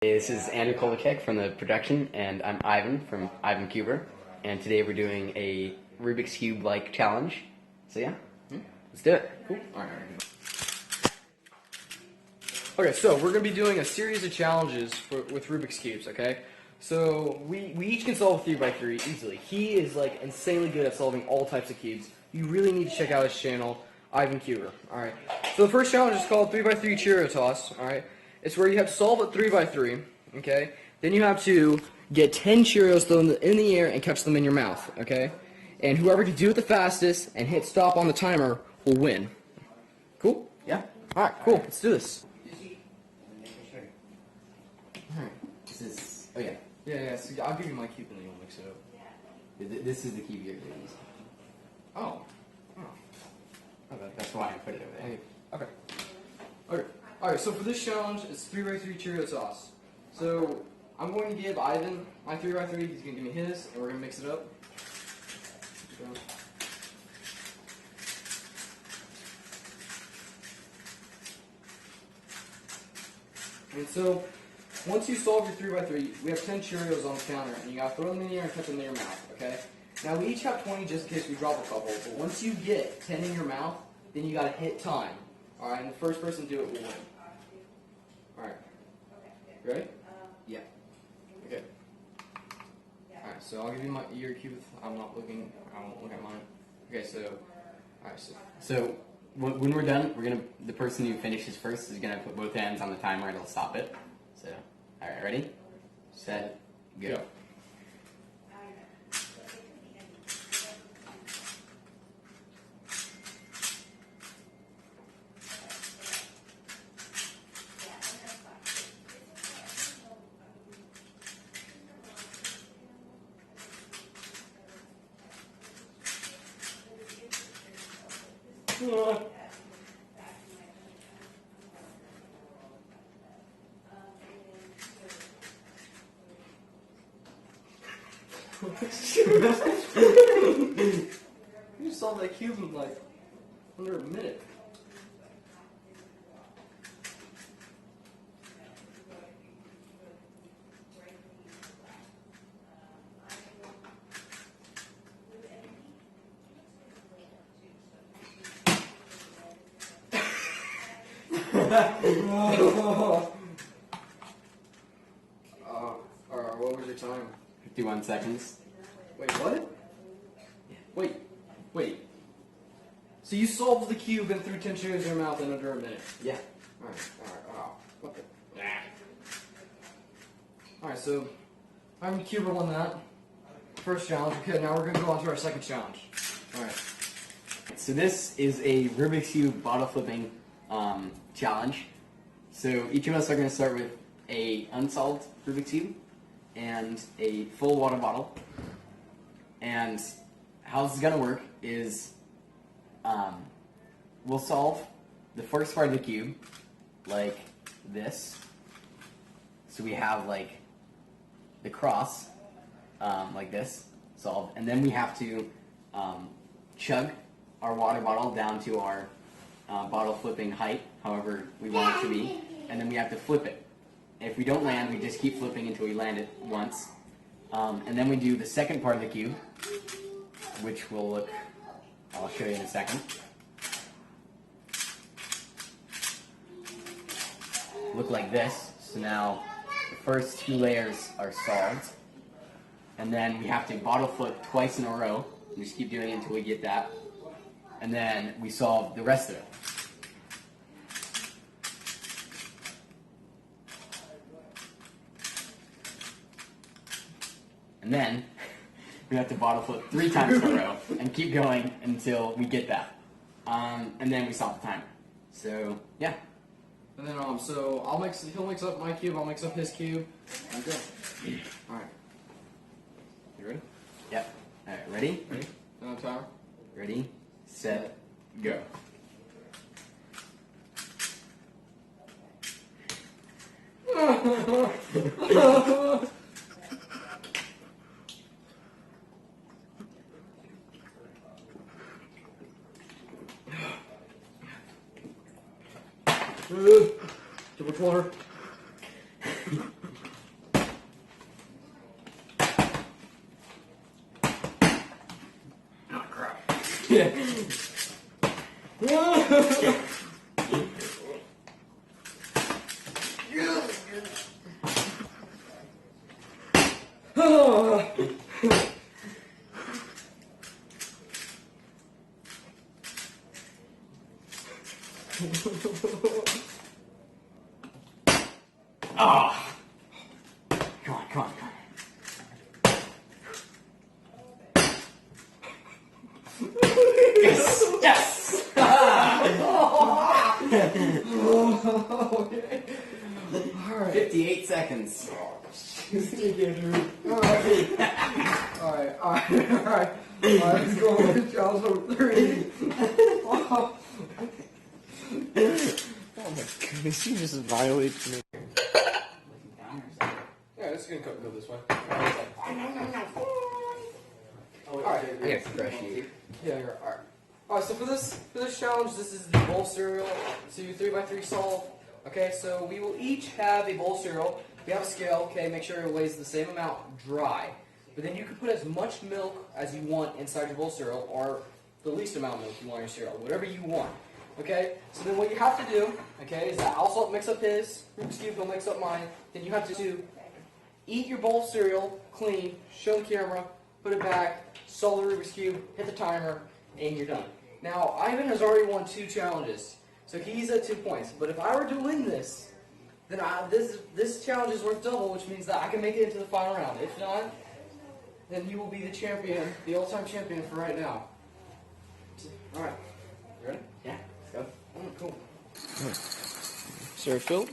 Hey, this is Andrew Kovalchek from the production, and I'm Ivan from Ivan Cuber. And today we're doing a Rubik's Cube-like challenge. So yeah, let's do it. Cool. All right. Okay, so we're going to be doing a series of challenges with Rubik's Cubes, okay? So we each can solve a 3x3 easily. He is like insanely good at solving all types of cubes. You really need to check out his channel, Ivan Cuber. Alright. So the first challenge is called 3x3 Cheerio Toss. Alright. It's where you have to solve it 3x3. Okay? Then you have to get 10 Cheerios thrown in the air and catch them in your mouth. Okay? And whoever can do it the fastest and hit stop on the timer will win. Cool? Yeah. Alright, cool. Let's do this. Alright. This is. Oh yeah. Yeah, so I'll give you my cube and then you'll mix it up. This is the cube you're going to use. Oh. That's why I put it over there. Okay. Alright, so for this challenge, it's 3x3 Cheerio sauce. So, I'm going to give Ivan my 3x3, he's going to give me his, and we're going to mix it up. And so, once you solve your 3x3, we have 10 Cheerios on the counter, and you got to throw them in the air and catch them in your mouth, okay? Now, we each have 20 just in case we drop a couple, but once you get 10 in your mouth, then you got to hit time. Alright, and the first person to do it will win. Alright. Ready? Yeah. Okay. Alright, so I'll give you your cube. I won't look at mine. Okay, so, alright, So when we're done, the person who finishes first is gonna put both hands on the timer and it'll stop it. So, all right, ready, set, go. You solved that cube in like under a minute. What was your time? 51 seconds. Wait, what? Yeah. Wait. So you solved the cube and threw 10 Cheerios in your mouth in under a minute? Yeah. Alright. What the? Alright, so I'm Cuber won that. First challenge. Okay, now we're going to go on to our second challenge. Alright. So this is a Rubik's Cube bottle flipping challenge. So each of us are going to start with a unsolved Rubik's Cube and a full water bottle. And how this is going to work is we'll solve the first part of the cube like this. So we have like the cross like this solved. And then we have to chug our water bottle down to our bottle flipping height, however we want it to be. And then we have to flip it. If we don't land, we just keep flipping until we land it once. And then we do the second part of the cube, which will look, I'll show you in a second. Look like this. So now the first two layers are solved. And then we have to bottle flip twice in a row. And just keep doing it until we get that. And then we solve the rest of it. And then we have to bottle flip 3 times in a row and keep going until we get that. And then we stop the timer. So yeah. And then so he'll mix up my cube, I'll mix up his cube. Okay. Alright. You ready? Yep. Alright, ready? Ready? Timer. Ready, set, go. Too much water. Ah! Come on, come on, come on. Yes! Yes! Okay. Alright. 58 seconds. Alright. Alright, let's go with challenge number 3. Oh my goodness, you just annihilated me. Yeah, it's gonna go this way. Alright, I gotta crush you. yeah, you're alright. Alright, so for this challenge, this is the bowl cereal to 3x3 solve. Okay, so we will each have a bowl cereal. We have a scale, okay, make sure it weighs the same amount dry. But then you can put as much milk as you want inside your bowl cereal, or the least amount of milk you want in your cereal, whatever you want. Okay, so then what you have to do, okay, is that I'll mix up his Rubik's Cube, he'll mix up mine. Then you have to eat your bowl cereal clean, show the camera, put it back, solve the Rubik's Cube, hit the timer, and you're done. Now, Ivan has already won 2 challenges, so he's at 2 points. But if I were to win this, then this challenge is worth double, which means that I can make it into the final round. If not, then you will be the champion, the all-time champion for right now. Alright, you ready? Yeah, let's go. Oh, cool. Sir Phil?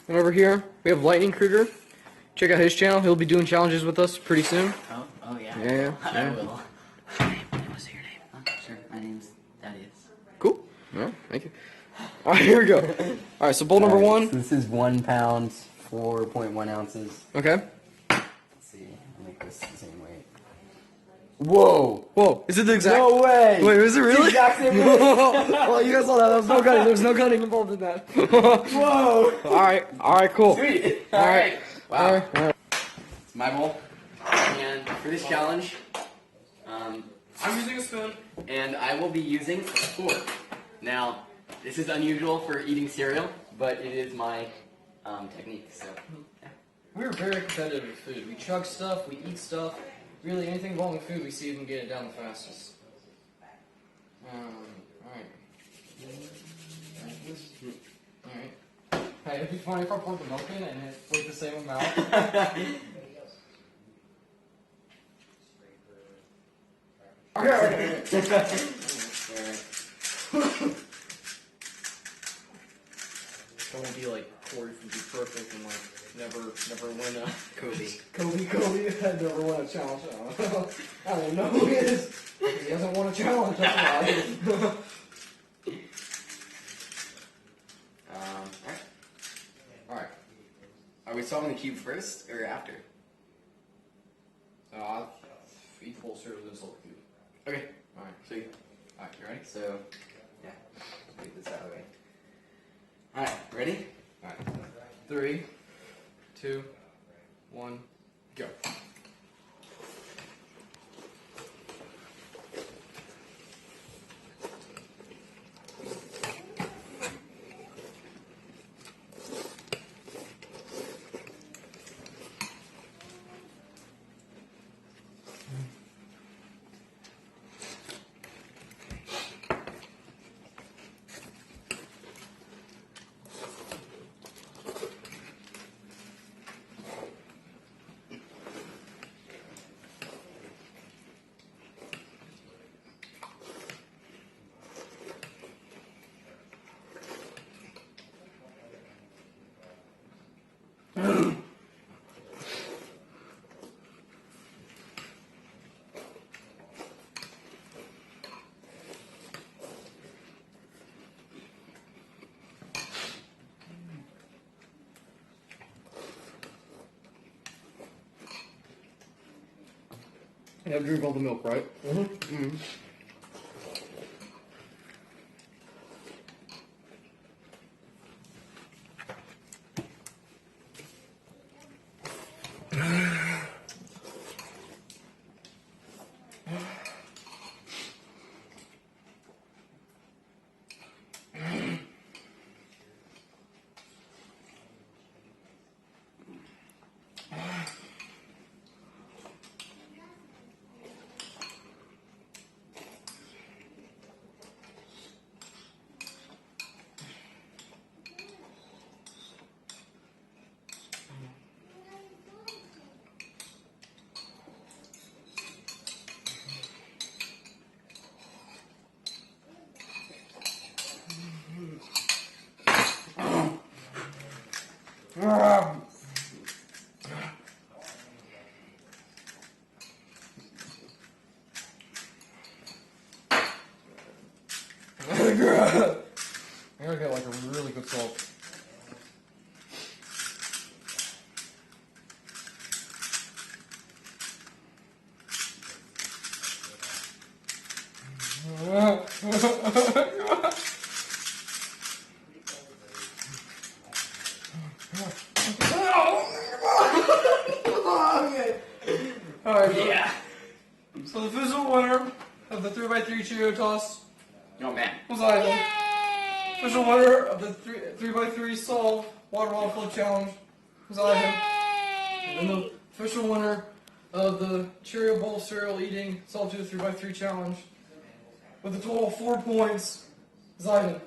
And over here, we have Lightning Kruger. Check out his channel. He'll be doing challenges with us pretty soon. Oh yeah. Yeah. I will. What's your name? Oh, sure. My name's Thaddeus. Cool. Alright, thank you. Alright, here we go. Alright, so bowl number 1. So this is 1 pound, 4.1 ounces. Okay. Let's see. I'll make this the same weight. Whoa! Whoa, is it the exact? No way! Wait, is it really? The exact same weight. Well, you guys saw that. There was no cutting. There was no cutting involved in that. Whoa! Alright, cool. Sweet. Alright. Wow. Alright. It's my bowl. And for this challenge, I'm using a spoon, and I will be using a fork. Now, this is unusual for eating cereal, but it is my technique. So, yeah. We're very competitive with food. We chug stuff, we eat stuff. Really, anything involving food, we see if we can get it down the fastest. Alright. Alright. Hey, it'd be funny if I poured the milk in and it weighed the same amount. Okay. Don't want to be like Corey from Be Perfect and like never win a Kobe. Kobe had never won a challenge. I don't know who he is. He hasn't won a challenge. That's why. Alright. Are we solving the cube first or after? Eat full cereal and solve the cube. Okay. Alright. Sweet. Alright, you ready? So, yeah. Let's get this out of the way. Alright, ready? Alright. 3, 2, 1, go. You have to drink all the milk, right? Mm-hmm. I gotta get like a really good salt. Alright, Yeah. so the official winner of the 3x3 Cheerio toss Oh man. was Ivan. Official winner of the 3x3 solve watermelon flip challenge was Ivan. And the official winner of the Cheerio bowl cereal eating solve to the 3x3 challenge with a total of 4 points is Ivan.